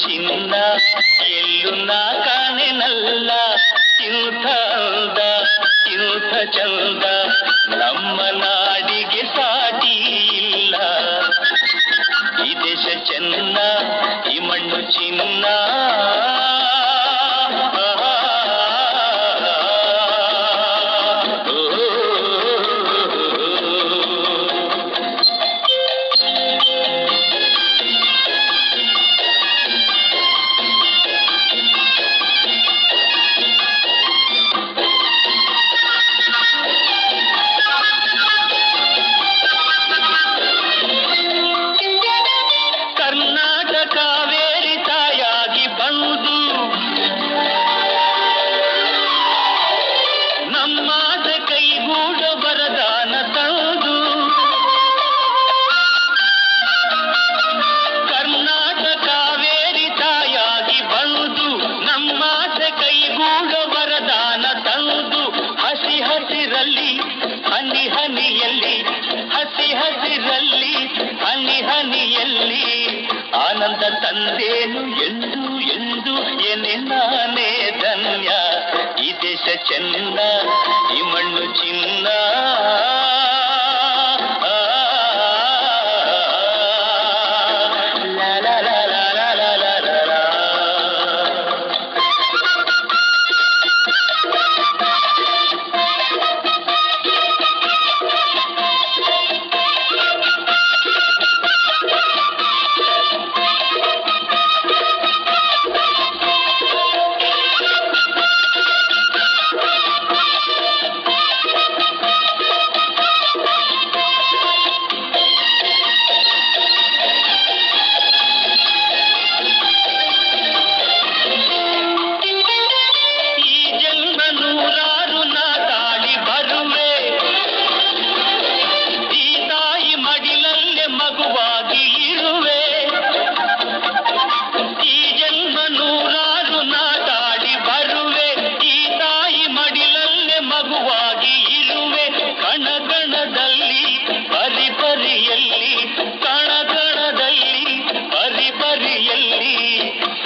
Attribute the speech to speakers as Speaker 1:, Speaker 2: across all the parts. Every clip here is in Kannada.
Speaker 1: ಚಿನ್ನ ಎಲ್ಲೂ ನಾ ಕಾಣೆನಲ್ಲ. ಇಂಥ ಅಂದ ಇಂಥ ಚಂದ ನಮ್ಮ ನಾಡಿಗೆ ಸಾಟಿ ಇಲ್ಲ. ಈ ದೇಶ ಚೆನ್ನ ಈ ಮಣ್ಣು ಚಿನ್ನ. ಹನಿ ಹನಿಯಲ್ಲಿ ಹಸಿ ಹಸಿರಲ್ಲಿ ಹನಿ ಹನಿಯಲ್ಲಿ ಆನಂದ ತಂದೇನು ಎಂದು ಎಂದು ಎನೆ ನಾನೇ ಧನ್ಯ. ಈ ದೇಶ ಚೆನ್ನ ಈ ಮಣ್ಣು ಚಿನ್ನ.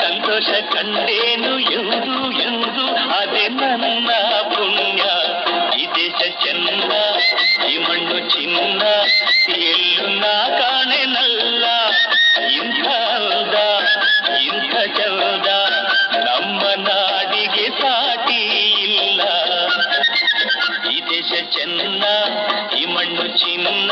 Speaker 1: ಸಂತೋಷ ಕಂಡೇನು ಎಂದು ಎಂದು ಅದೇ ನನ್ನ ಪುಣ್ಯ. ಈ ದೇಶ ಚೆನ್ನ ಈ ಮಣ್ಣು ಚಿನ್ನ ಎಲ್ಲೂ ನಾ ಕಾಣೆನಲ್ಲ. ಇಂಥ ಅಂದ ಇಂಥ ಚಂದ ನಮ್ಮ ನಾಡಿಗೆ ಸಾಟಿ ಇಲ್ಲ. ಈ ದೇಶ ಚೆನ್ನ ಈ ಮಣ್ಣು ಚಿನ್ನ.